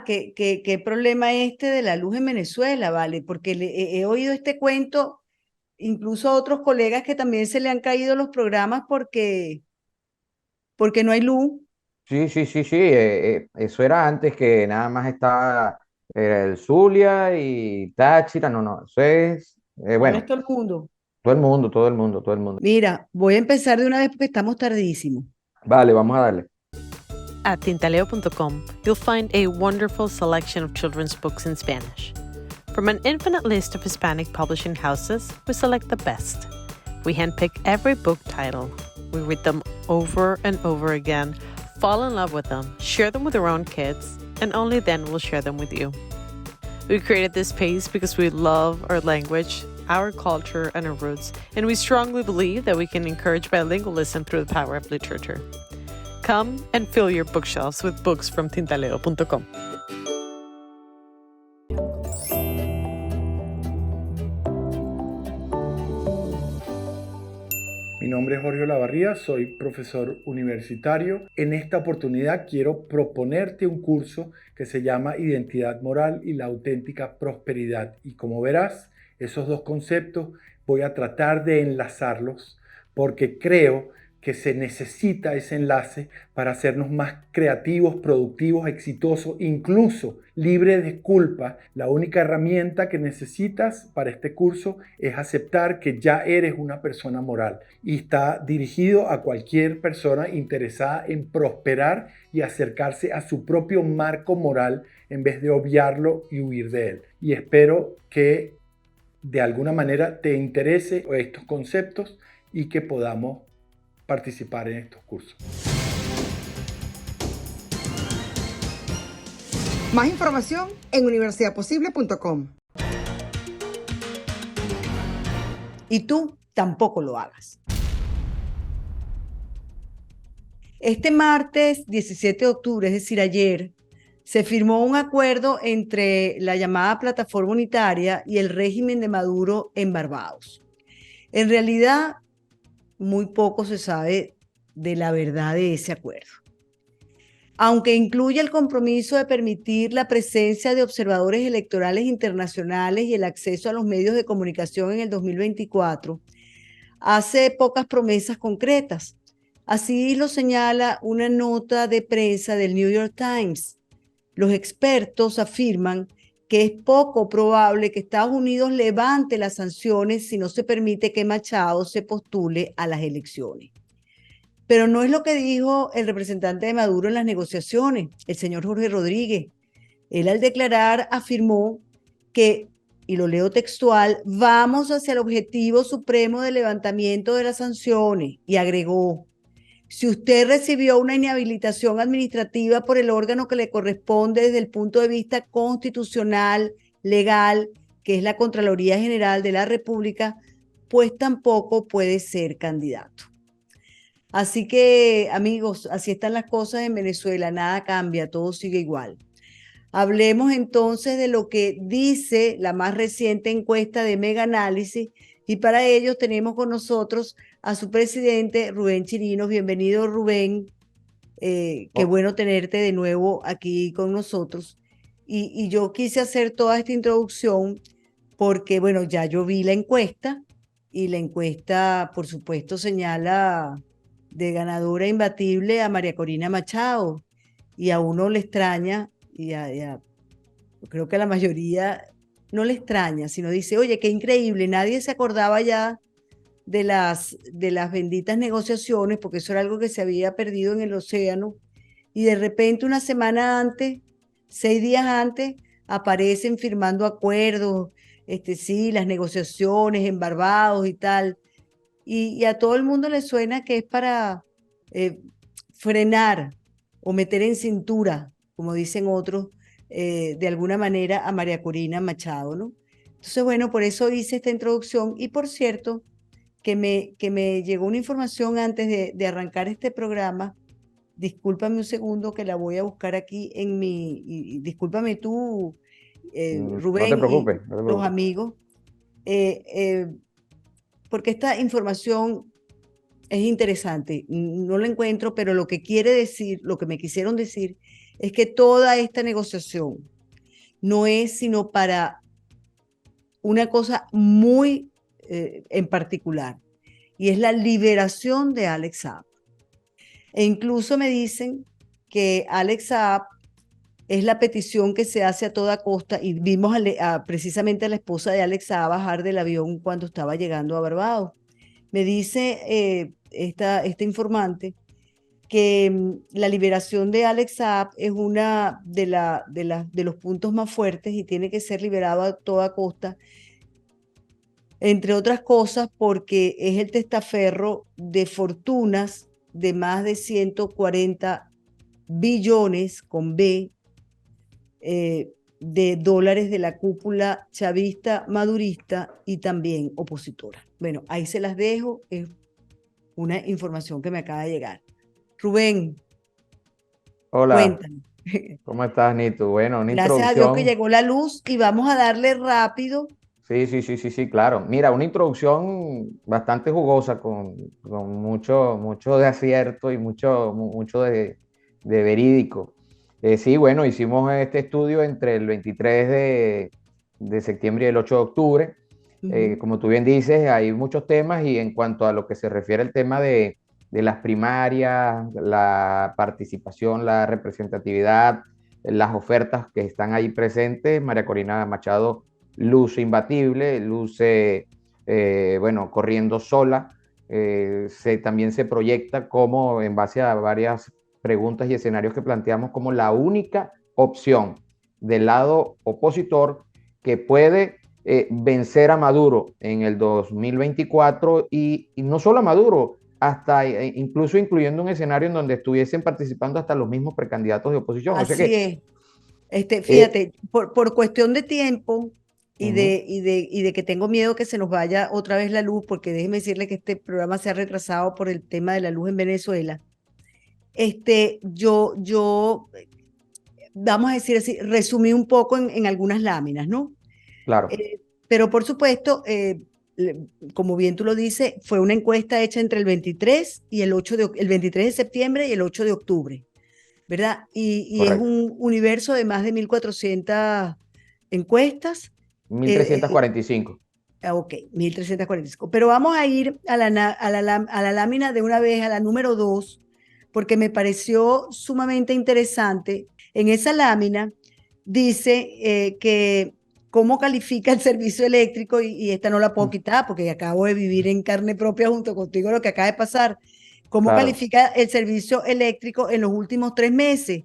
¿Qué problema este de la luz en Venezuela, vale? Porque he oído este cuento, incluso a otros colegas que también se le han caído los programas porque no hay luz. Sí, sí, sí, sí. Eso era antes que nada más estaba el Zulia y Táchira. No, no. Eso es, Ahora es bueno, todo el mundo. todo el mundo, todo el mundo, todo el mundo. Mira, voy a empezar de una vez porque estamos tardísimo. Vale, vamos a darle. At tintaleo.com, you'll find a wonderful selection of children's books in Spanish. From an infinite list of Hispanic publishing houses, we select the best. We handpick every book title. We read them over and over again, fall in love with them, share them with our own kids, and only then we'll share them with you. We created this space because we love our language, our culture, and our roots, and we strongly believe that we can encourage bilingualism through the power of literature. Come and fill your bookshelves with books from tintaleo.com. Mi nombre es Jorge Olavarría, soy profesor universitario. En esta oportunidad quiero proponerte un curso que se llama Identidad Moral y la auténtica prosperidad. Y como verás, esos dos conceptos voy a tratar de enlazarlos porque creo que se necesita ese enlace para hacernos más creativos, productivos, exitosos, incluso libre de culpa. La única herramienta que necesitas para este curso es aceptar que ya eres una persona moral y está dirigido a cualquier persona interesada en prosperar y acercarse a su propio marco moral en vez de obviarlo y huir de él. Y espero que de alguna manera te interese estos conceptos y que podamos participar en estos cursos. Más información en universidadposible.com. Y tú tampoco lo hagas. Este martes 17 de octubre, es decir, ayer, se firmó un acuerdo entre la llamada Plataforma Unitaria y el régimen de Maduro en Barbados. En realidad, muy poco se sabe de la verdad de ese acuerdo. Aunque incluye el compromiso de permitir la presencia de observadores electorales internacionales y el acceso a los medios de comunicación en el 2024, hace pocas promesas concretas. Así lo señala una nota de prensa del New York Times. Los expertos afirman que es poco probable que Estados Unidos levante las sanciones si no se permite que Machado se postule a las elecciones. Pero no es lo que dijo el representante de Maduro en las negociaciones, el señor Jorge Rodríguez. Él al declarar afirmó que, y lo leo textual, vamos hacia el objetivo supremo de levantamiento de las sanciones, y agregó: si usted recibió una inhabilitación administrativa por el órgano que le corresponde desde el punto de vista constitucional, legal, que es la Contraloría General de la República, pues tampoco puede ser candidato. Así que, amigos, así están las cosas en Venezuela, nada cambia, todo sigue igual. Hablemos entonces de lo que dice la más reciente encuesta de Mega Análisis, y para ello tenemos con nosotros a su presidente, Rubén Chirinos. Bienvenido, Rubén. Qué Oh, bueno tenerte de nuevo aquí con nosotros. Y yo quise hacer toda esta introducción porque, bueno, ya yo vi la encuesta y la encuesta, por supuesto, señala de ganadora imbatible a María Corina Machado, y a uno le extraña, yo creo que a la mayoría no le extraña, sino dice, oye, qué increíble, nadie se acordaba ya de las benditas negociaciones, porque eso era algo que se había perdido en el océano, y de repente una semana antes, 6 días antes, aparecen firmando acuerdos, sí, las negociaciones en Barbados y tal, y a todo el mundo le suena que es para eh, frenar o meter en cintura, como dicen otros, de alguna manera a María Corina Machado, ¿no? Entonces, bueno, por eso hice esta introducción. Y por cierto, que me llegó una información antes de arrancar este programa. Discúlpame un segundo que la voy a buscar aquí en y discúlpame tú, no te Rubén, y preocupes, no te los preocupes. amigos, eh, eh, porque esta información es interesante. No la encuentro, pero lo que quiere decir, lo que me quisieron decir, es que toda esta negociación no es sino para una cosa muy en particular, y es la liberación de Alex Saab. E incluso me dicen que Alex Saab es la petición que se hace a toda costa, y vimos precisamente a la esposa de Alex Saab bajar del avión cuando estaba llegando a Barbados. Me dice esta informante que la liberación de Alex Saab es una de los puntos más fuertes y tiene que ser liberado a toda costa, entre otras cosas porque es el testaferro de fortunas de más de 140 billones con B de dólares de la cúpula chavista, madurista y también opositora. Bueno, ahí se las dejo, es una información que me acaba de llegar. Rubén, Hola, cuéntame. ¿cómo estás, Nito? Bueno, una Gracias a Dios que introducción. llegó la luz y vamos a darle rápido. Sí, sí, sí, sí, sí, claro. Mira, una introducción bastante jugosa con mucho de acierto y mucho de verídico. Sí, bueno, hicimos este estudio entre el 23 de septiembre y el 8 de octubre. Como tú bien dices, hay muchos temas y en cuanto a lo que se refiere al tema de las primarias, la participación, la representatividad, las ofertas que están ahí presentes, María Corina Machado luce imbatible, luce, bueno, corriendo sola. También se proyecta como, en base a varias preguntas y escenarios que planteamos, como la única opción del lado opositor que puede vencer a Maduro en el 2024 y no solo a Maduro, hasta incluso incluyendo un escenario en donde estuviesen participando hasta los mismos precandidatos de oposición. O sea Así que es. eh, Fíjate, por cuestión de tiempo y uh -huh, de que tengo miedo que se nos vaya otra vez la luz, porque déjeme decirle que este programa se ha retrasado por el tema de la luz en Venezuela. Yo, vamos a decir así, resumí un poco en algunas láminas, ¿no? claro, Pero por supuesto, como bien tú lo dices, fue una encuesta hecha entre el 23 y el 23 de septiembre y el 8 de octubre. ¿Verdad? Y es correcto. un universo de más de 1.400 encuestas. Eh, eh, 1345. ok, 1.345. Pero vamos a ir a la lámina de una vez, a la número 2, porque me pareció sumamente interesante. En esa lámina dice que cómo califica el servicio eléctrico, y esta no la puedo quitar porque acabo de vivir en carne propia junto contigo lo que acaba de pasar. ¿Cómo Claro. califica el servicio eléctrico en los últimos 3 meses?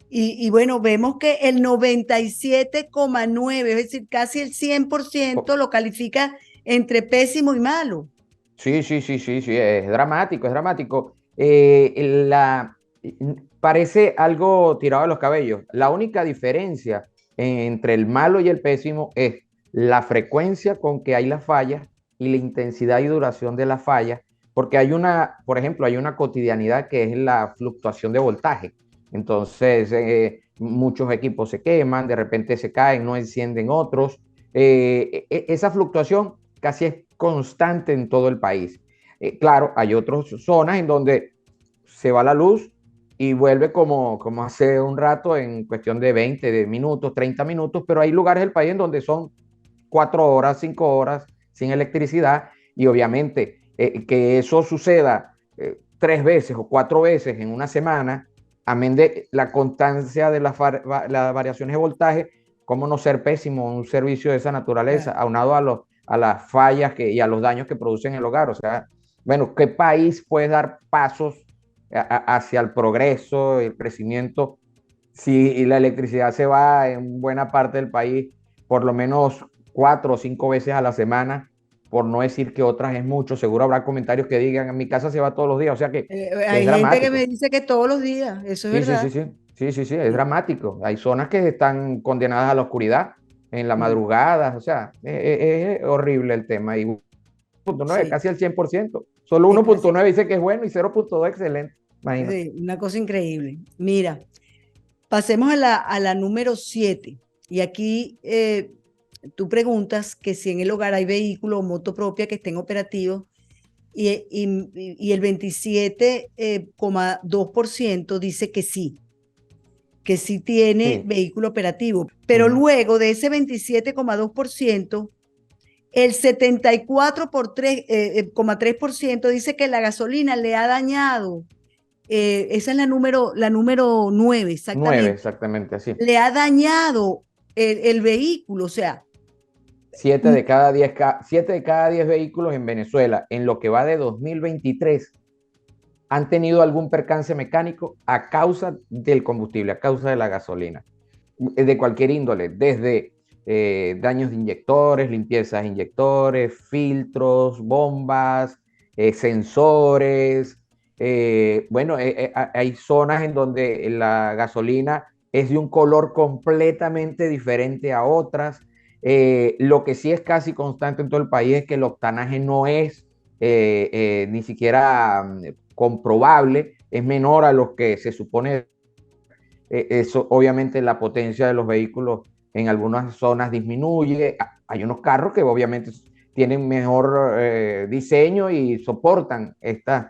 Y bueno, vemos que el 97,9, es decir, casi el 100% lo califica entre pésimo y malo. Sí, sí, sí, sí, sí, es dramático, es dramático. Parece algo tirado de los cabellos. La única diferencia entre el malo y el pésimo es la frecuencia con que hay las fallas y la intensidad y duración de las fallas, porque hay por ejemplo, hay una cotidianidad que es la fluctuación de voltaje. Entonces, muchos equipos se queman, de repente se caen, no encienden otros. Esa fluctuación casi es constante en todo el país. Claro, hay otras zonas en donde se va la luz y vuelve como hace un rato en cuestión de 20 de minutos, 30 minutos, pero hay lugares del país en donde son 4 horas, 5 horas sin electricidad y obviamente que eso suceda 3 veces o 4 veces en una semana, amén de la constancia de las variaciones de voltaje, cómo no ser pésimo en un servicio de esa naturaleza, Claro. aunado a las fallas y a los daños que producen en el hogar. O sea, bueno, ¿qué país puede dar pasos hacia el progreso, el crecimiento, si la electricidad se va en buena parte del país por lo menos 4 o 5 veces a la semana? Por no decir que otras es mucho, seguro habrá comentarios que digan, en mi casa se va todos los días, o sea que es Hay gente que me dramático. dice que todos los días, eso es Sí, sí, sí, verdad. sí, sí, sí, sí, es Sí. dramático. Hay zonas que están condenadas a la oscuridad en la Mm, madrugada, o sea, es horrible el tema. Y 1.9, sí, casi el 100%. Solo es casi 1.9 dice que es bueno y 0.2 excelente. Imagínate. una cosa increíble. Mira, pasemos a la número 7. Y aquí tú preguntas que si en el hogar hay vehículo o moto propia que estén operativos, y el 27,2% dice que sí. que sí tiene Sí. vehículo operativo, pero luego de ese 27,2%, el 74,3% dice que la gasolina le ha dañado, esa es la número 9, 9, exactamente, exactamente así. le ha dañado el vehículo, o sea, 7 de cada 10, 7 de cada 10 vehículos en Venezuela, en lo que va de 2023, han tenido algún percance mecánico a causa del combustible, a causa de la gasolina, de cualquier índole, desde daños de inyectores, limpiezas de inyectores, filtros, bombas, sensores. Bueno, hay zonas en donde la gasolina es de un color completamente diferente a otras. Lo que sí es casi constante en todo el país es que el octanaje no es ni siquiera comprobable, es menor a lo que se supone. Eso, obviamente, la potencia de los vehículos en algunas zonas disminuye. Hay unos carros que obviamente tienen mejor diseño y soportan estas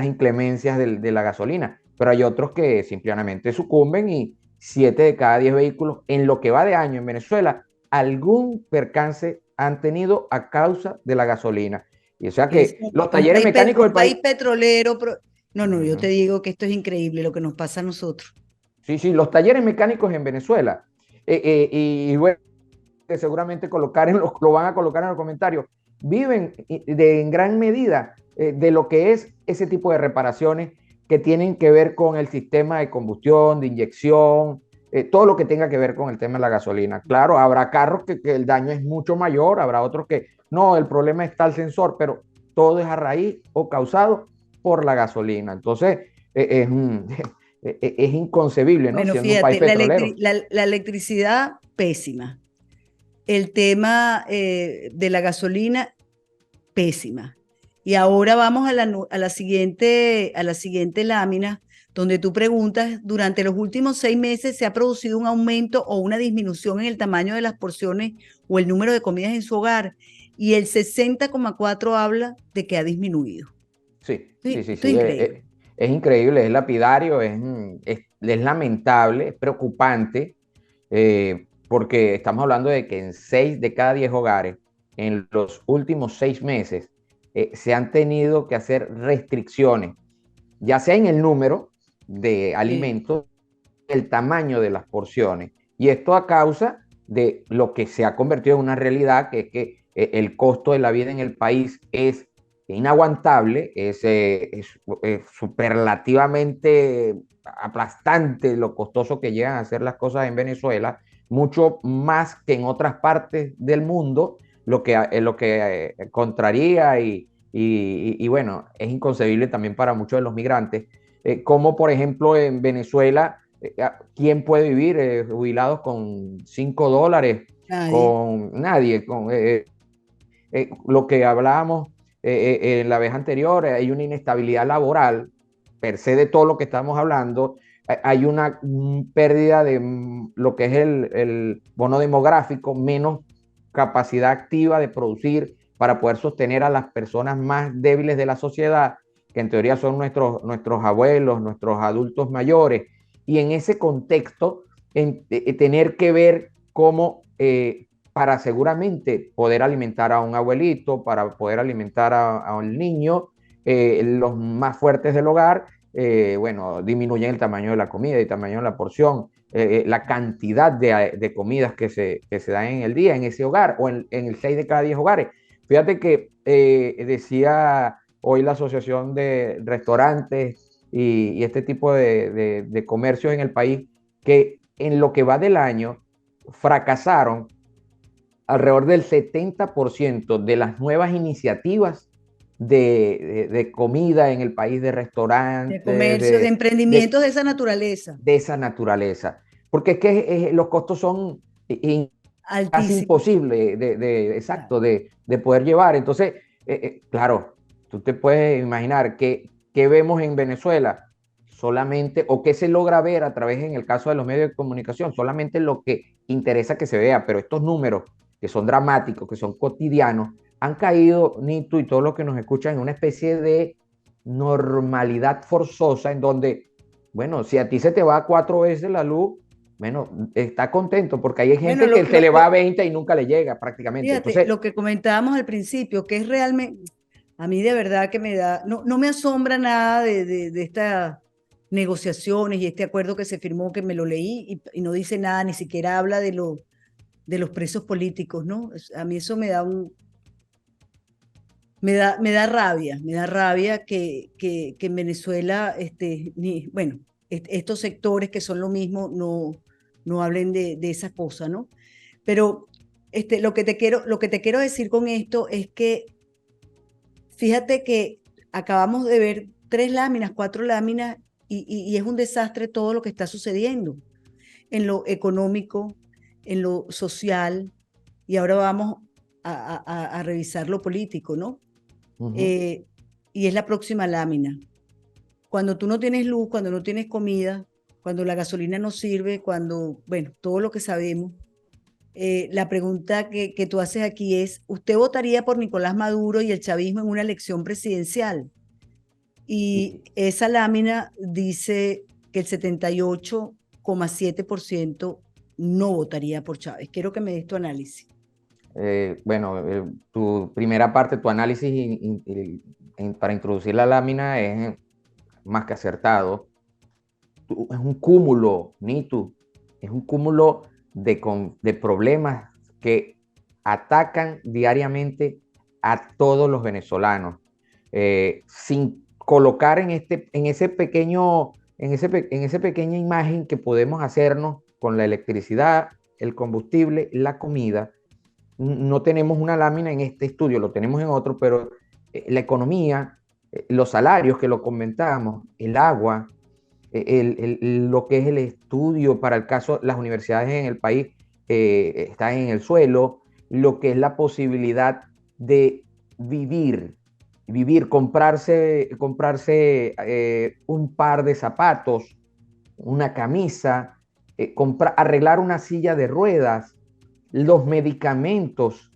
inclemencias de la gasolina, pero hay otros que simplemente sucumben y 7 de cada 10 vehículos en lo que va de año en Venezuela, algún percance han tenido a causa de la gasolina. Y o sea es que los talleres mecánicos un del país país... petrolero. No, no, yo te Ujú. digo que esto es increíble lo que nos pasa a nosotros. Sí, sí, los talleres mecánicos en Venezuela. Y bueno, que seguramente lo van a colocar en los comentarios, viven en gran medida de lo que es ese tipo de reparaciones que tienen que ver con el sistema de combustión, de inyección, todo lo que tenga que ver con el tema de la gasolina. Claro, habrá carros que el daño es mucho mayor, habrá otros que no, el problema está el sensor, pero todo es a raíz o causado por la gasolina. Entonces, es, es inconcebible, ¿no? Bueno, Siendo un país fíjate, petrolero. la electricidad pésima. El tema de la gasolina pésima. Y ahora vamos a la siguiente lámina, donde tú preguntas, durante los últimos 6 meses se ha producido un aumento o una disminución en el tamaño de las porciones o el número de comidas en su hogar, y el 60,4 habla de que ha disminuido. Sí, sí, Sí, sí, esto es sí. increíble. Es increíble, es lapidario, es lamentable, es preocupante, porque estamos hablando de que en 6 de cada 10 hogares, en los últimos 6 meses, se han tenido que hacer restricciones, ya sea en el número de Sí. alimentos, el tamaño de las porciones. Y esto a causa de lo que se ha convertido en una realidad, que es que el costo de la vida en el país es inaguantable, es superlativamente aplastante lo costoso que llegan a hacer las cosas en Venezuela, mucho más que en otras partes del mundo, lo que contraría y bueno, es inconcebible también para muchos de los migrantes, como por ejemplo en Venezuela, ¿quién puede vivir jubilados con $5? Nadie. Con nadie, con lo que hablábamos en la vez anterior, hay una inestabilidad laboral per se de todo lo que estamos hablando, hay una pérdida de lo que es el bono demográfico, menos capacidad activa de producir para poder sostener a las personas más débiles de la sociedad, que en teoría son nuestros abuelos, nuestros adultos mayores, y en ese contexto tener que ver cómo para seguramente poder alimentar a un abuelito, para poder alimentar a un niño, los más fuertes del hogar, bueno, disminuyen el tamaño de la comida, el tamaño de la porción, la cantidad de comidas que se dan en el día en ese hogar o en el 6 de cada 10 hogares. Fíjate que decía hoy la Asociación de Restaurantes y este tipo de comercios en el país que en lo que va del año fracasaron alrededor del 70% de las nuevas iniciativas de comida en el país, de De restaurantes, comercio, de de, emprendimientos de esa naturaleza. de esa naturaleza. Porque es que los costos son casi Altísimo. imposibles Claro. exacto, de poder llevar. Entonces, claro, tú te puedes imaginar que vemos en Venezuela solamente, o que se logra ver a través, en el caso de los medios de comunicación, solamente lo que interesa que se vea, pero estos números que son dramáticos, que son cotidianos, han caído, Nito y todos los que nos escuchan, en una especie de normalidad forzosa en donde Bueno, si a ti se te va 4 veces la luz, bueno, está contento porque hay gente Bueno, que se le va a 20 y nunca le llega prácticamente. fíjate, Entonces, lo que comentábamos al principio, que es realmente, a mí de verdad que me da, no me asombra nada de estas negociaciones y este acuerdo que se firmó, que me lo leí y no dice nada, ni siquiera habla de los presos políticos, ¿no? A mí eso me da rabia que en Venezuela, bueno, estos sectores que son lo mismo no hablen de esas cosas, ¿no? Pero lo que te quiero decir con esto es que fíjate que acabamos de ver 3 láminas, 4 láminas, y es un desastre todo lo que está sucediendo en lo económico, en lo social, y ahora vamos a revisar lo político, ¿no? Eh, y es la próxima lámina. Cuando tú no tienes luz, cuando no tienes comida, cuando la gasolina no sirve, cuando, bueno, todo lo que sabemos, la pregunta que tú haces aquí es, ¿usted votaría por Nicolás Maduro y el chavismo en una elección presidencial? Y esa lámina dice que el 78,7% no votaría por Chávez. Quiero que me des tu análisis. bueno, tu primera parte, tu análisis para introducir la lámina es más que acertado. Es un cúmulo, Nitu, es un cúmulo de problemas que atacan diariamente a todos los venezolanos, sin colocar en ese pequeña imagen que podemos hacernos con la electricidad, el combustible, la comida. No tenemos una lámina en este estudio, lo tenemos en otro, pero la economía, los salarios que lo comentamos, el agua, lo que es el estudio para el caso, las universidades en el país están en el suelo, lo que es la posibilidad de comprarse un par de zapatos, una camisa, arreglar una silla de ruedas, los medicamentos.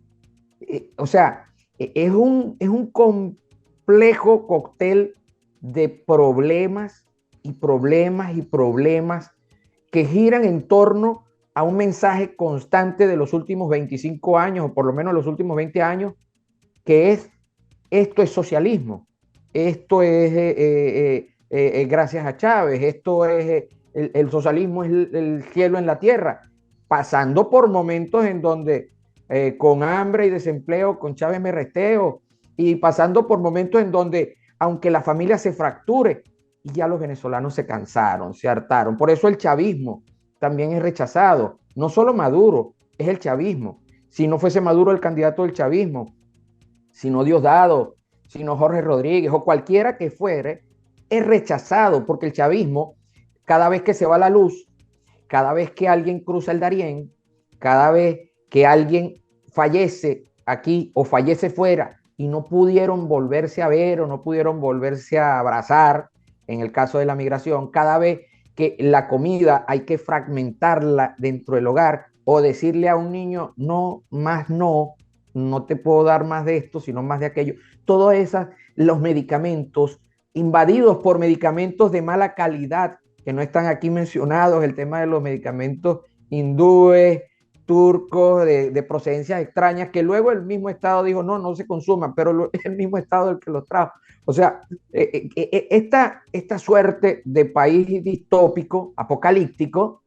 O sea, es un complejo cóctel de problemas y problemas y problemas que giran en torno a un mensaje constante de los últimos 25 años, o por lo menos los últimos 20 años, que es: esto es socialismo, esto es gracias a Chávez, esto es el socialismo es el cielo en la tierra, pasando por momentos en donde con hambre y desempleo, con Chávez me resteo, y pasando por momentos en donde, aunque la familia se fracture, y ya los venezolanos se cansaron, se hartaron. Por eso el chavismo también es rechazado. No solo Maduro, es el chavismo. Si no fuese Maduro el candidato del chavismo, sino Diosdado, sino Jorge Rodríguez o cualquiera que fuere, es rechazado porque el chavismo, cada vez que se va la luz, cada vez que alguien cruza el Darién, cada vez que alguien fallece aquí o fallece fuera y no pudieron volverse a ver o no pudieron volverse a abrazar, en el caso de la migración, cada vez que la comida hay que fragmentarla dentro del hogar o decirle a un niño, no, más no te puedo dar más de esto, sino más de aquello. Todos esos, los medicamentos, invadidos por medicamentos de mala calidad, que no están aquí mencionados, el tema de los medicamentos hindúes, turcos, de procedencias extrañas, que luego el mismo Estado dijo, no se consuman, pero es el mismo Estado el que los trajo. O sea, esta suerte de país distópico, apocalíptico,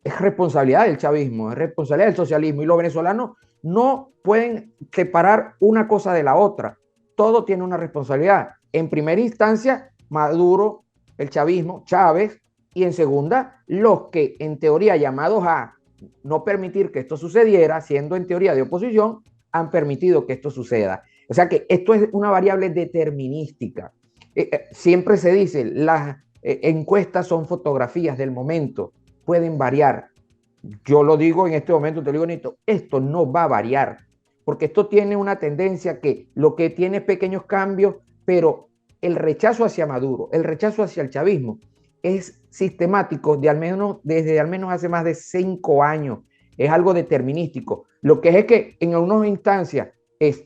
es responsabilidad del chavismo, es responsabilidad del socialismo, y los venezolanos no pueden separar una cosa de la otra. Todo tiene una responsabilidad. En primera instancia, Maduro, el chavismo, Chávez, y en segunda, los que en teoría llamados a no permitir que esto sucediera, siendo en teoría de oposición, han permitido que esto suceda. O sea que esto es una variable determinística. Siempre se dice, las encuestas son fotografías del momento, pueden variar. Yo lo digo en este momento, te lo digo, Nito, esto no va a variar, porque esto tiene una tendencia que lo que tiene es pequeños cambios, pero el rechazo hacia Maduro, el rechazo hacia el chavismo es sistemático desde al menos hace más de 5 años. Es algo determinístico. Lo que es que en algunas instancias es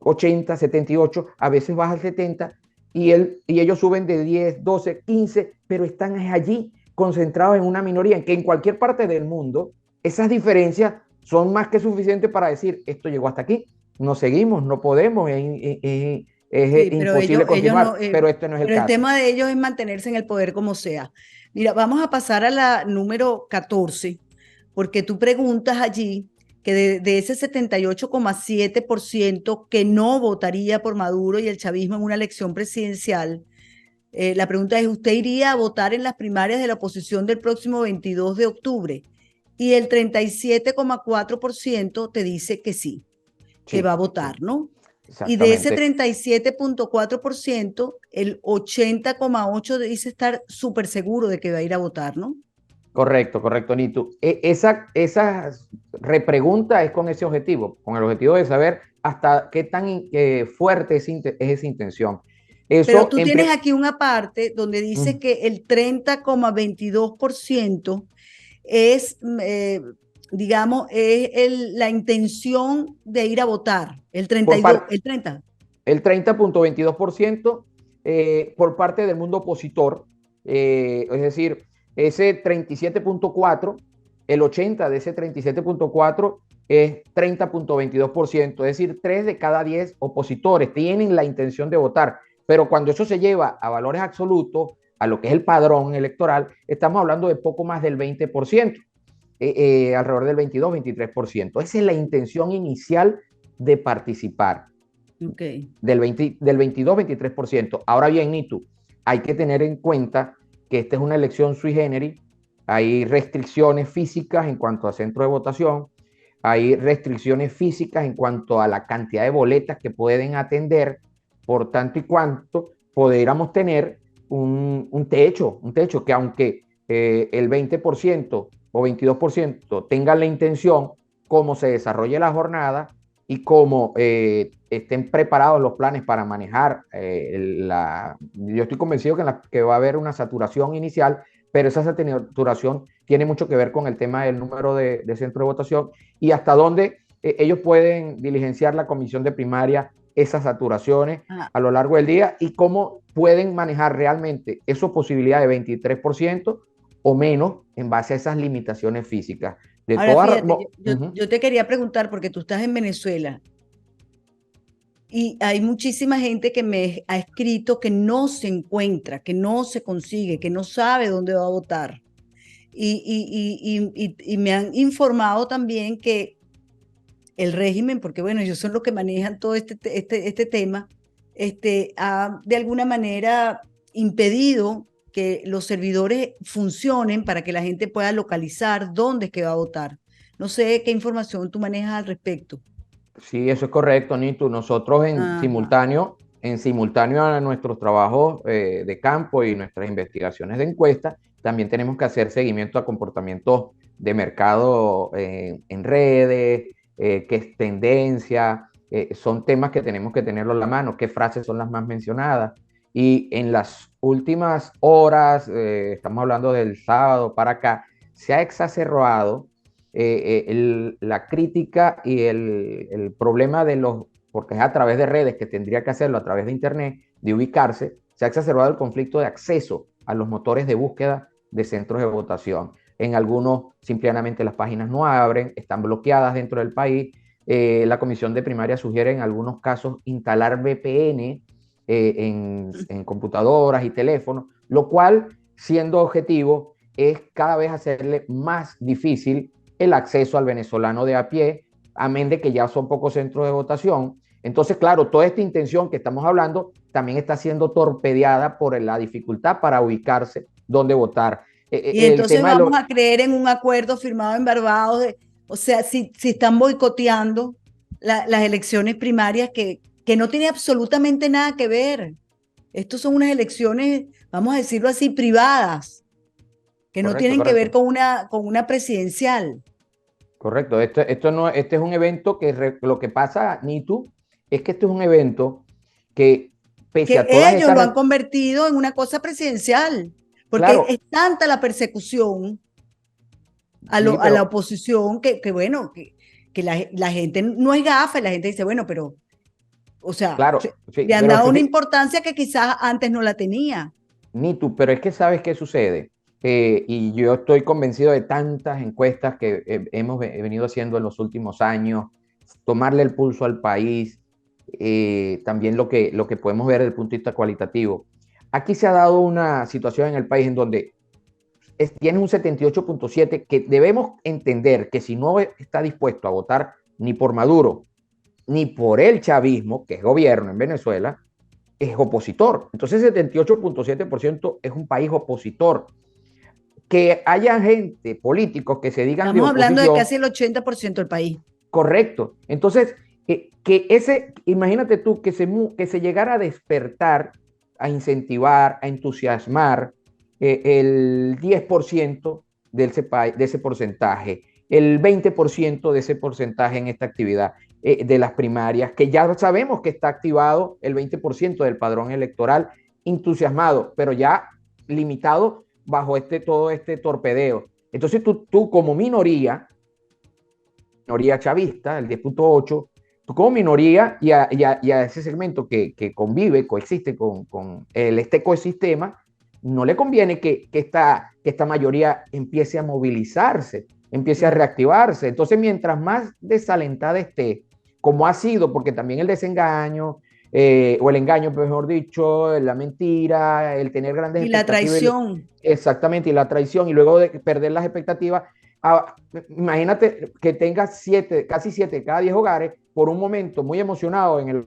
80, 78, a veces baja al 70, y ellos suben de 10, 12, 15, pero están allí concentrados en una minoría, en que en cualquier parte del mundo esas diferencias son más que suficientes para decir, esto llegó hasta aquí, no seguimos, no podemos, es Sí, pero imposible ellos continuar, no, pero este no es el pero el caso. tema de ellos es mantenerse en el poder como sea. Mira, vamos a pasar a la número 14, porque tú preguntas allí que de ese 78,7% que no votaría por Maduro y el chavismo en una elección presidencial, la pregunta es, ¿usted iría a votar en las primarias de la oposición del próximo 22 de octubre? Y el 37,4% te dice que sí, que va Sí, a sí, votar, ¿no? Y de ese exactamente. 37,4%, el 80,8% dice estar súper seguro de que va a ir a votar, ¿no? Correcto, correcto, Nitu. Esa repregunta es con ese objetivo, con el objetivo de saber hasta qué tan fuerte es esa intención. Pero Eso, tú tienes aquí una parte donde dice Mm, que el 30,22% es, digamos, es la intención de ir a votar, el por 32, parte, el 30. el 30,22% por parte del mundo opositor, es decir, ese 37,4%, el 80% de ese 37,4% es 30,22%, es decir, 3 de cada 10 opositores tienen la intención de votar, pero cuando eso se lleva a valores absolutos, a lo que es el padrón electoral, estamos hablando de poco más del 20%, alrededor del 22-23%. Esa es la intención inicial de participar Ok. del 22-23%. Ahora bien, Nitu, hay que tener en cuenta que esta es una elección sui generis, hay restricciones físicas en cuanto a centro de votación, hay restricciones físicas en cuanto a la cantidad de boletas que pueden atender, por tanto y cuanto podríamos tener un techo que aunque el 20% o 22% tengan la intención, cómo se desarrolle la jornada y cómo estén preparados los planes para manejar yo estoy convencido que va a haber una saturación inicial, pero esa saturación tiene mucho que ver con el tema del número de centros de votación y hasta dónde ellos pueden diligenciar la comisión de primaria esas saturaciones Ah, a lo largo del día y cómo pueden manejar realmente esa posibilidad de 23% o menos en base a esas limitaciones físicas. De ahora todas, fíjate, yo te quería preguntar, porque tú estás en Venezuela y hay muchísima gente que me ha escrito que no se encuentra, que no se consigue, que no sabe dónde va a votar. Y me han informado también que el régimen, porque bueno, ellos son los que manejan todo este tema, ha de alguna manera impedido que los servidores funcionen para que la gente pueda localizar dónde es que va a votar. No sé qué información tú manejas al respecto. Sí, eso es correcto, Nitu. Nosotros Ajá. en simultáneo a nuestros trabajos de campo y nuestras investigaciones de encuesta, también tenemos que hacer seguimiento a comportamientos de mercado en redes, qué es tendencia, son temas que tenemos que tenerlo a la mano, qué frases son las más mencionadas. Y en las últimas horas, estamos hablando del sábado para acá, se ha exacerbado la crítica y el problema de los, porque es a través de redes que tendría que hacerlo, a través de Internet, de ubicarse, se ha exacerbado el conflicto de acceso a los motores de búsqueda de centros de votación. En algunos simplemente las páginas no abren, están bloqueadas dentro del país. La comisión de primaria sugiere en algunos casos instalar VPN en computadoras y teléfonos, lo cual, siendo objetivo, es cada vez hacerle más difícil el acceso al venezolano de a pie, amén de que ya son pocos centros de votación. Entonces, claro, toda esta intención que estamos hablando también está siendo torpedeada por la dificultad para ubicarse dónde votar. Y El entonces tema de vamos a creer en un acuerdo firmado en Barbados, o sea, si están boicoteando las elecciones primarias que no tiene absolutamente nada que ver. Estos son unas elecciones, vamos a decirlo así, privadas, que no Correcto, tienen que ver correcto. con una presidencial. Correcto. Esto no, este es un evento lo que pasa, Nitu, es que este es un evento que, pese Que a todas ellos estas, lo han convertido en una cosa presidencial, porque es claro, tanta la persecución sí, a la pero oposición que bueno, que la gente no es gafa, y la gente dice, bueno, pero O sea, Claro, sí, le han pero es dado que una sí, importancia que quizás antes no la tenía. ni tú, pero es que sabes qué sucede. Y yo estoy convencido de tantas encuestas que hemos venido haciendo en los últimos años, tomarle el pulso al país, también lo que podemos ver desde el punto de vista cualitativo. Aquí se ha dado una situación en el país en donde tiene un 78.7 que debemos entender que si no está dispuesto a votar ni por Maduro, ni por el chavismo, que es gobierno en Venezuela, es opositor. Entonces, 78.7% es un país opositor. Que haya gente, políticos que se digan de Estamos hablando de oposición, casi el 80% del país. correcto. Entonces, imagínate tú que se llegara a despertar, a incentivar, a entusiasmar el 10% de ese porcentaje, el 20% de ese porcentaje en esta actividad de las primarias, que ya sabemos que está activado el 20% del padrón electoral, entusiasmado, pero ya limitado bajo todo este torpedeo. Entonces tú como minoría chavista, el 10.8, tú como minoría y a ese segmento que convive, coexiste con este ecosistema, no le conviene que esta mayoría empiece a movilizarse, empiece a reactivarse. Entonces, mientras más desalentada esté, como ha sido, porque también el desengaño, o el engaño, mejor dicho, la mentira, el tener grandes Y la expectativas, traición. exactamente, y la traición, y luego de perder las expectativas, imagínate que tengas casi 7 cada 10 hogares por un momento muy emocionado en el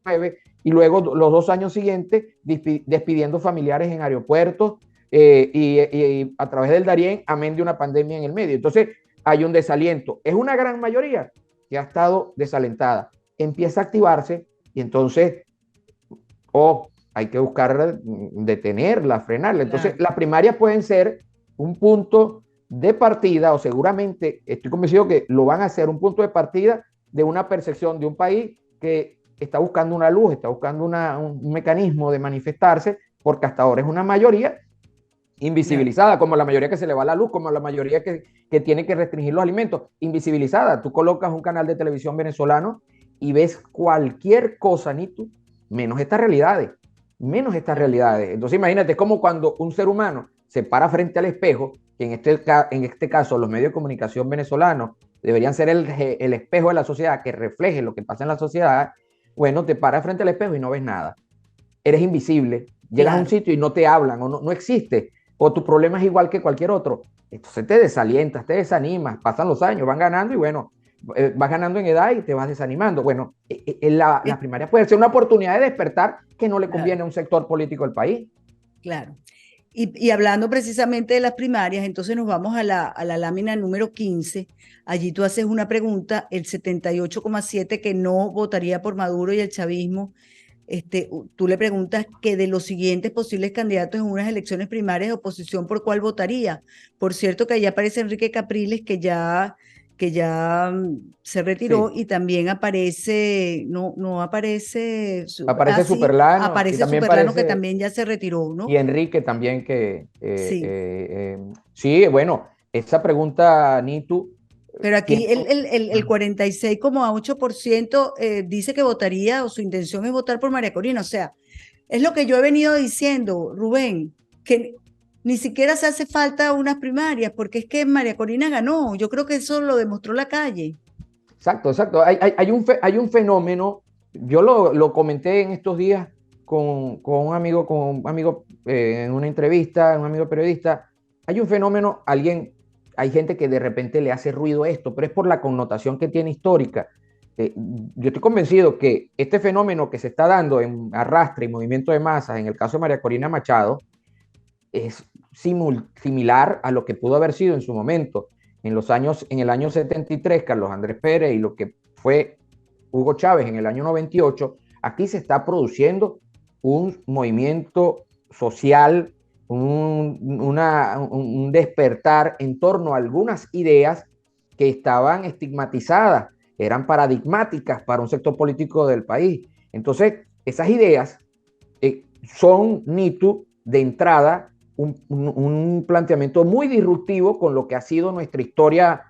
9 y luego los 2 años siguientes despidiendo familiares en aeropuertos y a través del Darién, amén de una pandemia en el medio. Entonces hay un desaliento. Es una gran mayoría que ha estado desalentada. Empieza a activarse y entonces hay que buscar detenerla, frenarla. Entonces, Claro. las primarias pueden ser un punto de partida, o seguramente estoy convencido que lo van a hacer, un punto de partida de una percepción de un país que está buscando una luz, está buscando un mecanismo de manifestarse, porque hasta ahora es una mayoría invisibilizada, como la mayoría que se le va la luz, como la mayoría que tiene que restringir los alimentos, invisibilizada. Tú colocas un canal de televisión venezolano y ves cualquier cosa, ni tú, menos estas realidades, menos estas realidades. Entonces imagínate, es como cuando un ser humano se para frente al espejo, que en este caso los medios de comunicación venezolanos deberían ser el espejo de la sociedad que refleje lo que pasa en la sociedad. Bueno, te paras frente al espejo y no ves nada. Eres invisible, llegas a un sitio y no te hablan o no existe, o tu problema es igual que cualquier otro. Entonces te desalientas, te desanimas, pasan los años, van ganando y bueno, vas ganando en edad y te vas desanimando. Bueno, la primaria puede ser una oportunidad de despertar que no le conviene a un sector político del país. Claro. Y hablando precisamente de las primarias, entonces nos vamos a la lámina número 15. Allí tú haces una pregunta, el 78,7 que no votaría por Maduro y el chavismo. Tú le preguntas que de los siguientes posibles candidatos en unas elecciones primarias de oposición, ¿por cuál votaría? Por cierto, que allá aparece Enrique Capriles, que ya se retiró, Sí. y también aparece, no aparece, Aparece sí, Superlano y aparece también Superlano, que parece, también ya se retiró, y ¿no? Enrique también Sí. sí, bueno, esa pregunta, Nitu, Pero aquí tiene... el 46,8% dice que votaría, o su intención es votar por María Corina. O sea, es lo que yo he venido diciendo, Rubén, que ni siquiera se hace falta unas primarias, porque es que María Corina ganó. Yo creo que eso lo demostró la calle. Exacto, exacto. Hay un fenómeno, yo lo comenté en estos días con un amigo en una entrevista, un amigo periodista. Hay un fenómeno, hay gente que de repente le hace ruido esto, pero es por la connotación que tiene histórica. Yo estoy convencido que este fenómeno que se está dando en arrastre y movimiento de masas, en el caso de María Corina Machado, es similar a lo que pudo haber sido en su momento, en el año 73, Carlos Andrés Pérez y lo que fue Hugo Chávez en el año 98. Aquí se está produciendo un movimiento social, un despertar en torno a algunas ideas que estaban estigmatizadas, eran paradigmáticas para un sector político del país. Entonces, esas ideas son NITU de entrada un planteamiento muy disruptivo con lo que ha sido nuestra historia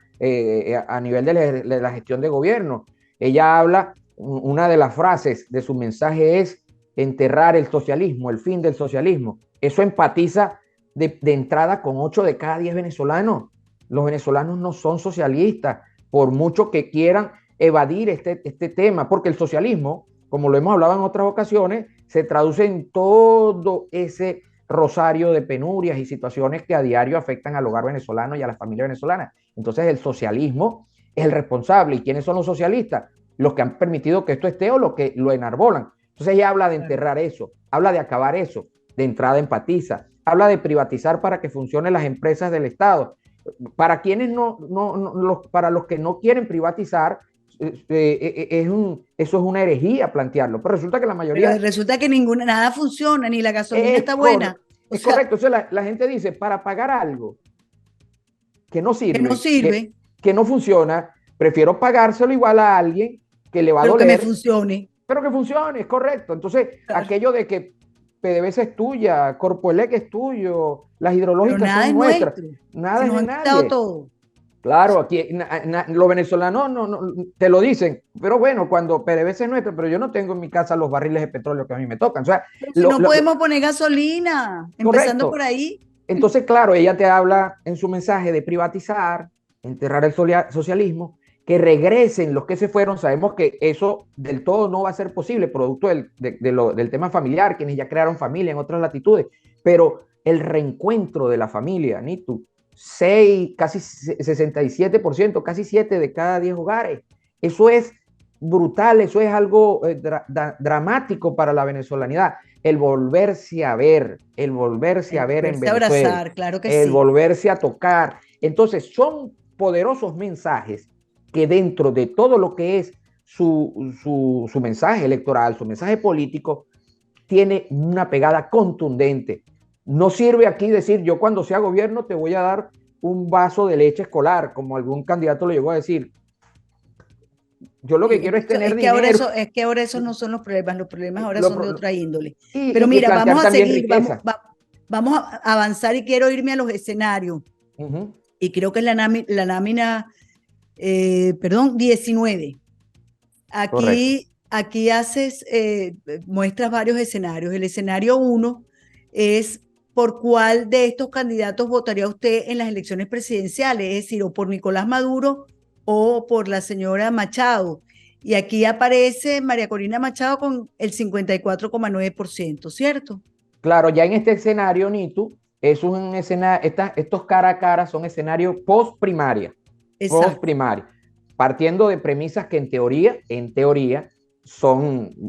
a nivel de la gestión de gobierno. Ella habla una de las frases de su mensaje es enterrar el socialismo, el fin del socialismo. Eso empatiza de entrada con 8 de cada 10 venezolanos. Los venezolanos no son socialistas, por mucho que quieran evadir este tema, porque el socialismo, como lo hemos hablado en otras ocasiones, se traduce en todo ese rosario de penurias y situaciones que a diario afectan al hogar venezolano y a la familia venezolana. Entonces el socialismo es el responsable. ¿Y quiénes son los socialistas? Los que han permitido que esto esté o los que lo enarbolan. Entonces ella habla de enterrar eso, habla de acabar eso, de entrada empatiza, habla de privatizar para que funcionen las empresas del Estado. Para quienes para los que no quieren privatizar, eso es una herejía plantearlo, pero resulta que la mayoría... Pero resulta que nada funciona, ni la gasolina está buena. Es correcto, entonces la gente dice, para pagar algo que no sirve, que no funciona, prefiero pagárselo igual a alguien que le va a doler. Pero que me funcione. Pero que funcione, es correcto. Entonces, aquello de que PDVSA es tuya, Corpoelec es tuyo, las hidrológicas son nuestras. Nada es de nadie. Todo. Claro, aquí los venezolanos te lo dicen, pero bueno, cuando PDVSA es nuestro, pero yo no tengo en mi casa los barriles de petróleo que a mí me tocan. O sea, no podemos poner gasolina, empezando por ahí. Entonces, claro, ella te habla en su mensaje de privatizar, enterrar el socialismo, que regresen los que se fueron. Sabemos que eso del todo no va a ser posible, producto del tema familiar, quienes ya crearon familia en otras latitudes, pero el reencuentro de la familia, Nitu, 6, casi 67%, casi 7 de cada 10 hogares. Eso es brutal, eso es algo dramático para la venezolanidad. El volverse a ver, en Venezuela, abrazar, claro que el sí. volverse a tocar. Entonces, son poderosos mensajes que dentro de todo lo que es su mensaje electoral, su mensaje político, tiene una pegada contundente. No sirve aquí decir, yo cuando sea gobierno te voy a dar un vaso de leche escolar, como algún candidato lo llegó a decir. Yo lo que quiero es tener dinero. Es que ahora esos no son los problemas ahora son de otra índole. Pero mira, vamos a seguir, vamos a avanzar y quiero irme a los escenarios. Y creo que es la lámina, 19. Aquí muestras varios escenarios. El escenario 1 es por cuál de estos candidatos votaría usted en las elecciones presidenciales, es decir, o por Nicolás Maduro o por la señora Machado. Y aquí aparece María Corina Machado con el 54,9%, ¿cierto? Claro, ya en este escenario, Nitu, es un escenario, estos cara a cara son escenarios post primaria. Post primaria. Partiendo de premisas que en teoría,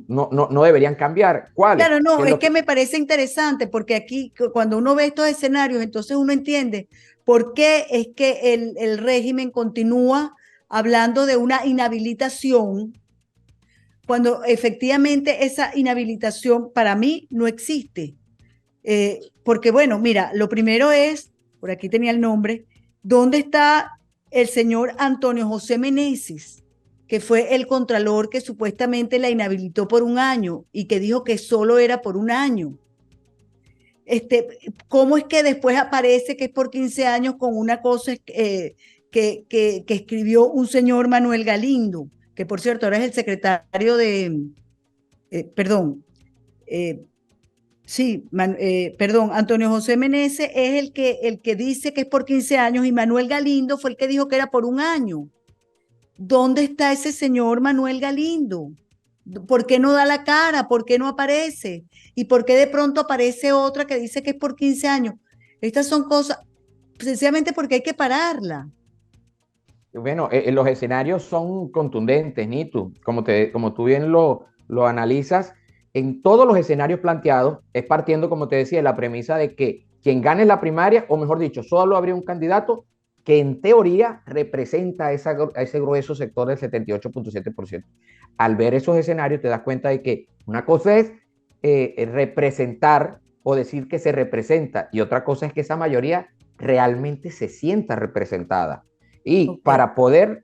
no deberían cambiar. ¿Cuáles? Claro, no, es que me parece interesante porque aquí cuando uno ve estos escenarios, entonces uno entiende por qué es que el régimen continúa hablando de una inhabilitación cuando efectivamente esa inhabilitación para mí no existe. Porque bueno, mira, lo primero es, por aquí tenía el nombre, ¿dónde está el señor Antonio José Meneses, que fue el contralor que supuestamente la inhabilitó por un año y que dijo que solo era por un año? ¿Cómo es que después aparece que es por 15 años con una cosa que escribió un señor Manuel Galindo, que por cierto ahora es el secretario Antonio José Meneses es el que dice que es por 15 años y Manuel Galindo fue el que dijo que era por un año? ¿Dónde está ese señor Manuel Galindo? ¿Por qué no da la cara? ¿Por qué no aparece? ¿Y por qué de pronto aparece otra que dice que es por 15 años? Estas son cosas, sencillamente porque hay que pararla. Bueno, los escenarios son contundentes, Nitu. Como tú bien lo analizas, en todos los escenarios planteados es partiendo, como te decía, de la premisa de que quien gane la primaria, o mejor dicho, solo habría un candidato que en teoría representa a ese grueso sector del 78,7%. Al ver esos escenarios te das cuenta de que una cosa es representar o decir que se representa y otra cosa es que esa mayoría realmente se sienta representada. Y para poder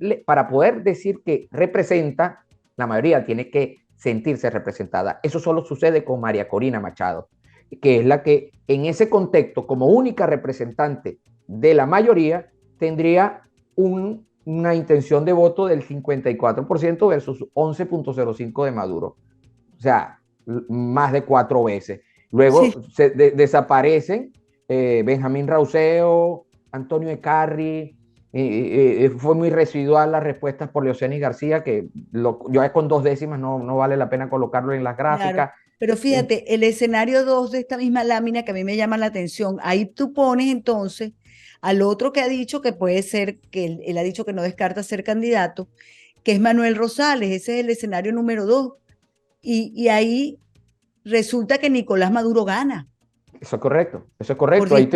decir que representa, la mayoría tiene que sentirse representada. Eso solo sucede con María Corina Machado, que es la que en ese contexto, como única representante de la mayoría, tendría un una intención de voto del 54% versus 11.05% de Maduro. O sea, más de 4 veces. Luego desaparecen Benjamín Rauseo, Antonio Ecarri. Fue muy residual las respuestas por Leocenis García, que yo con 2 décimas no vale la pena colocarlo en las gráficas. Claro, pero fíjate, el escenario 2 de esta misma lámina que a mí me llama la atención, ahí tú pones entonces al otro que ha dicho que puede ser, que él ha dicho que no descarta ser candidato, que es Manuel Rosales, ese es el escenario número 2, y ahí resulta que Nicolás Maduro gana. Eso es correcto, eso es correcto. Ahí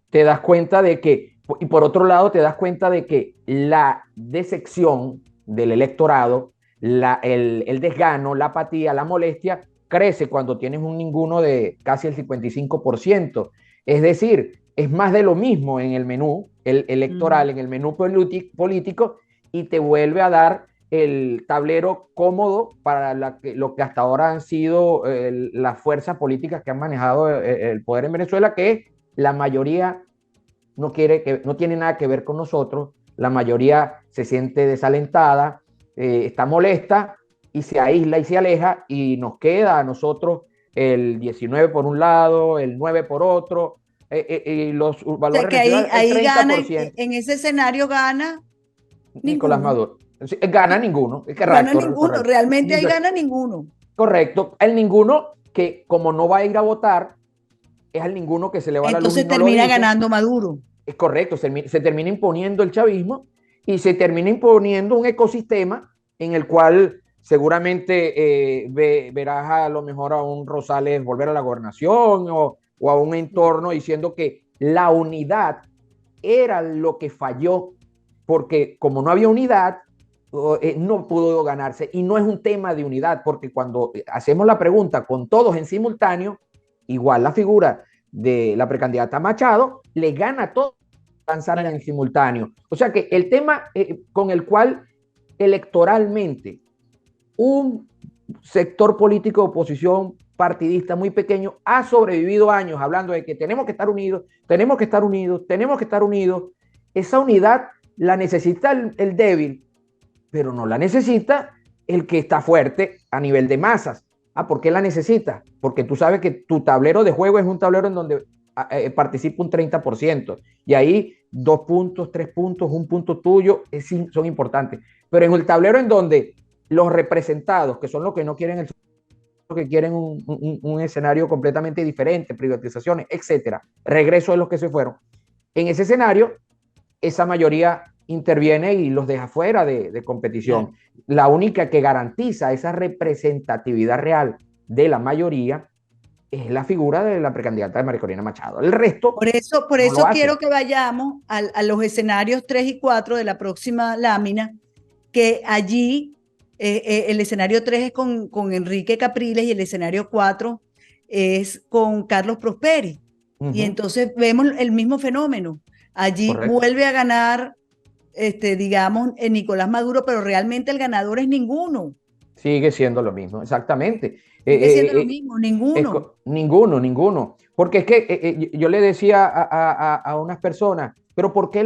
te das cuenta de que, y por otro lado te das cuenta de que la decepción del electorado, el desgano, la apatía, la molestia, crece cuando tienes un ninguno de casi el 55%. Es decir, es más de lo mismo en el menú electoral, en el menú político, y te vuelve a dar el tablero cómodo para lo que hasta ahora han sido las fuerzas políticas que han manejado el poder en Venezuela, que la mayoría no tiene nada que ver con nosotros, la mayoría se siente desalentada, está molesta y se aísla y se aleja, y nos queda a nosotros el 19 por un lado, el 9 por otro, y los valores, o sea, que ahí gana, en ese escenario gana Nicolás Maduro. Gana ninguno. Gana ninguno, realmente ahí gana ninguno. Correcto, el ninguno que, como no va a ir a votar, es al ninguno que se le va la luz. Entonces termina ganando Maduro. Es correcto, se termina imponiendo el chavismo y se termina imponiendo un ecosistema en el cual seguramente verás a lo mejor a un Rosales volver a la gobernación o a un entorno diciendo que la unidad era lo que falló, porque como no había unidad, no pudo ganarse. Y no es un tema de unidad, porque cuando hacemos la pregunta con todos en simultáneo, igual la figura de la precandidata Machado le gana a todos lanzaran en simultáneo. O sea que el tema con el cual electoralmente un sector político de oposición partidista muy pequeño ha sobrevivido años hablando de que tenemos que estar unidos, tenemos que estar unidos, tenemos que estar unidos. Esa unidad la necesita el débil, pero no la necesita el que está fuerte a nivel de masas. ¿Por qué la necesita? Porque tú sabes que tu tablero de juego es un tablero en donde participa un 30%, y ahí 2 puntos, 3 puntos, 1 punto tuyo son importantes. Pero en el tablero en donde los representados, que son los que no quieren que quieren un escenario completamente diferente, privatizaciones, etcétera, regreso de los que se fueron, en ese escenario, esa mayoría interviene y los deja fuera de competición. La única que garantiza esa representatividad real de la mayoría es la figura de la precandidata de María Corina Machado. El resto. Por eso quiero que vayamos a los escenarios 3 y 4 de la próxima lámina, que allí el escenario 3 es con Enrique Capriles y el escenario 4 es con Carlos Prosperi. Y entonces vemos el mismo fenómeno. Allí vuelve a ganar, digamos, Nicolás Maduro, pero realmente el ganador es ninguno. Sigue siendo lo mismo, exactamente. Sigue siendo lo mismo, ninguno. Ninguno. Porque es que yo le decía a unas personas, pero ¿por qué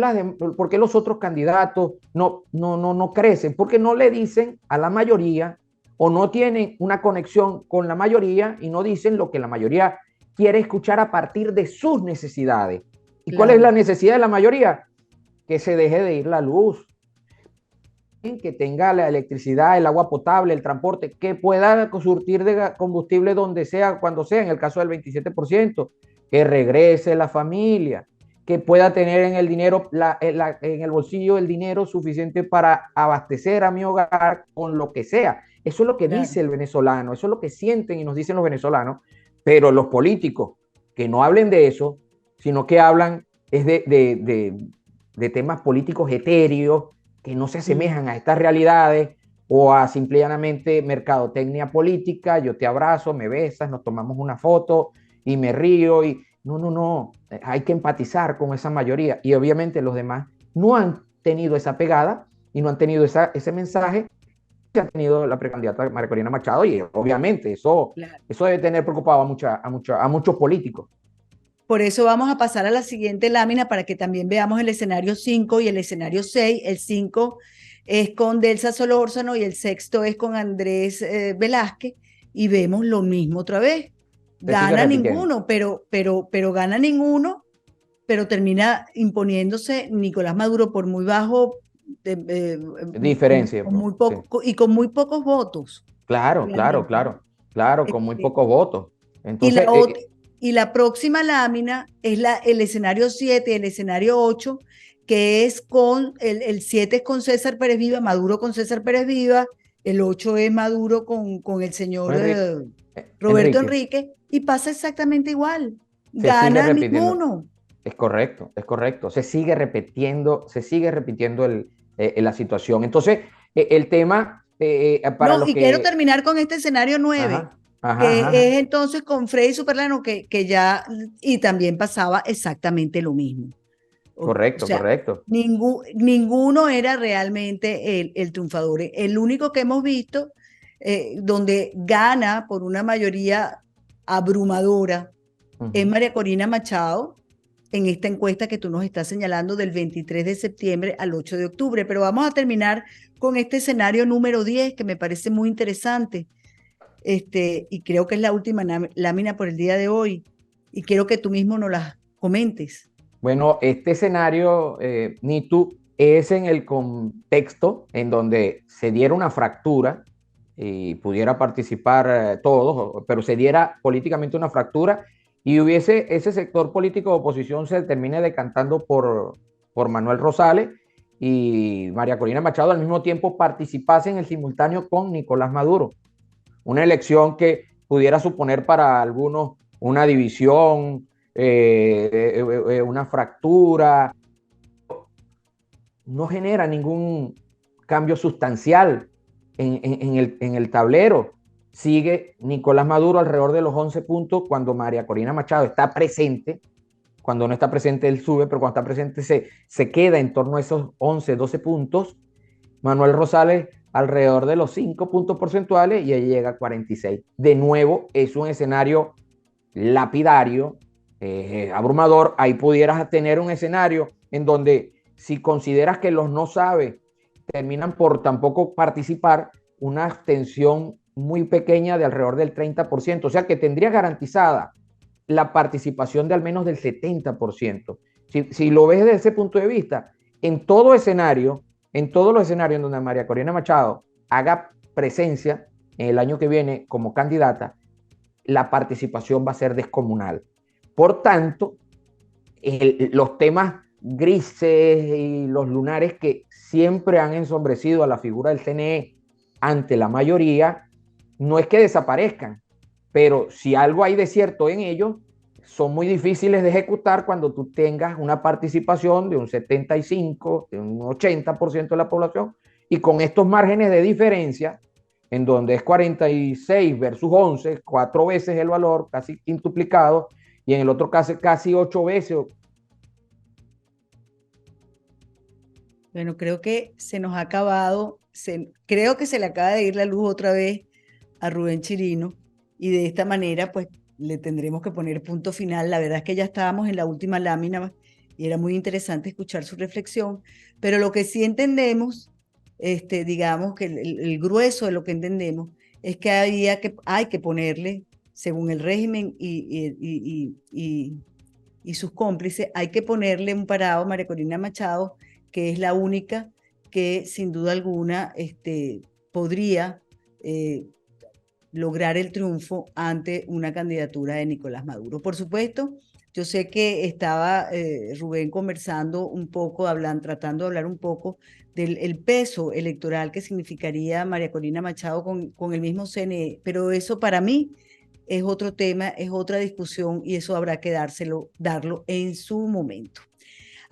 los otros candidatos no crecen? Porque no le dicen a la mayoría, o no tienen una conexión con la mayoría, y no dicen lo que la mayoría quiere escuchar a partir de sus necesidades. ¿Y cuál es la necesidad de la mayoría? Que se deje de ir la luz, que tenga la electricidad, el agua potable, el transporte, que pueda surtir de combustible donde sea, cuando sea, en el caso del 27%, que regrese la familia, que pueda tener en el bolsillo el dinero suficiente para abastecer a mi hogar con lo que sea. Eso es lo que dice el venezolano, eso es lo que sienten y nos dicen los venezolanos, pero los políticos que no hablen de eso, sino que hablan es de temas políticos etéreos que no se asemejan a estas realidades, o a simplemente mercadotecnia política. Yo te abrazo, me besas, nos tomamos una foto y me río. Y no, hay que empatizar con esa mayoría, y obviamente los demás no han tenido esa pegada y no han tenido ese mensaje que ha tenido la precandidata María Corina Machado, y obviamente eso debe tener preocupado a muchos políticos. Por eso vamos a pasar a la siguiente lámina para que también veamos el escenario 5 y el escenario 6. El 5 es con Delsa Solórzano y el sexto es con Andrés Velázquez, y vemos lo mismo otra vez. Se sigue Gana repitiendo. ninguno, pero gana ninguno, pero termina imponiéndose Nicolás Maduro por muy bajo, Diferencia, con pues, muy sí. poco, y con muy pocos votos. Claro, claro, Realmente. claro, con muy pocos votos. Y Entonces, y la próxima lámina es el escenario 7 y el escenario 8, que es con, el 7 es con César Pérez Viva, Maduro con César Pérez Viva, el 8 es Maduro con el señor Roberto Enrique, Enrique, y pasa exactamente igual. se sigue Gana repitiendo. ninguno. Es correcto, es correcto. Se sigue repitiendo la situación. Entonces, el tema para No, los y quiero que... terminar con este escenario 9, Ajá, ajá, que ajá. es entonces con Freddy Superlano, que ya, y también pasaba exactamente lo mismo. O Correcto, sea, correcto. ninguno era realmente el triunfador. El único que hemos visto donde gana por una mayoría abrumadora es Ujú. María Corina Machado, en esta encuesta que tú nos estás señalando del 23 de septiembre al 8 de octubre. Pero vamos a terminar con este escenario número 10, que me parece muy interesante, y creo que es la última lámina por el día de hoy, y quiero que tú mismo nos la comentes. Bueno, este escenario, Nitu, es en el contexto en donde se diera una fractura y pudiera participar todos, pero se diera políticamente una fractura y hubiese ese sector político de oposición se termine decantando por Manuel Rosales y María Corina Machado al mismo tiempo participase en el simultáneo con Nicolás Maduro. Una elección que pudiera suponer para algunos una división, una fractura, no genera ningún cambio sustancial en el tablero. Sigue Nicolás Maduro alrededor de los 11 puntos cuando María Corina Machado está presente. Cuando no está presente él sube, pero cuando está presente se queda en torno a esos 11, 12 puntos. Manuel Rosales alrededor de los 5 puntos porcentuales y ahí llega a 46. De nuevo, es un escenario lapidario, abrumador. Ahí pudieras tener un escenario en donde si consideras que los no sabe terminan por tampoco participar, una abstención muy pequeña de alrededor del 30%. O sea que tendría garantizada la participación de al menos del 70%. Si lo ves desde ese punto de vista, en todo escenario, en todos los escenarios en donde María Corina Machado haga presencia en el año que viene como candidata, la participación va a ser descomunal. Por tanto, los temas grises y los lunares que siempre han ensombrecido a la figura del CNE ante la mayoría, no es que desaparezcan, pero si algo hay de cierto en ellos, son muy difíciles de ejecutar cuando tú tengas una participación de un 75, de un 80% de la población, y con estos márgenes de diferencia, en donde es 46 versus 11, 4 veces el valor, casi quintuplicado, y en el otro caso casi 8 veces. Bueno, creo que se nos ha acabado, creo que se le acaba de ir la luz otra vez a Rubén Chirino, y de esta manera pues le tendremos que poner punto final. La verdad es que ya estábamos en la última lámina y era muy interesante escuchar su reflexión, pero lo que sí entendemos, digamos que el grueso de lo que entendemos es que hay que ponerle, según el régimen y sus cómplices, hay que ponerle un parado a María Corina Machado, que es la única que sin duda alguna podría lograr el triunfo ante una candidatura de Nicolás Maduro. Por supuesto, yo sé que estaba Rubén conversando un poco, tratando de hablar un poco del peso electoral que significaría María Corina Machado con el mismo CNE, pero eso para mí es otro tema, es otra discusión, y eso habrá que darlo en su momento.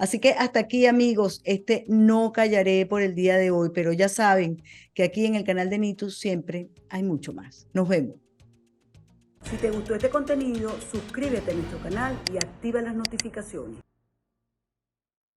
Así que hasta aquí, amigos, no callaré por el día de hoy, pero ya saben que aquí en el canal de Nitu siempre hay mucho más. Nos vemos. Si te gustó este contenido, suscríbete a nuestro canal y activa las notificaciones.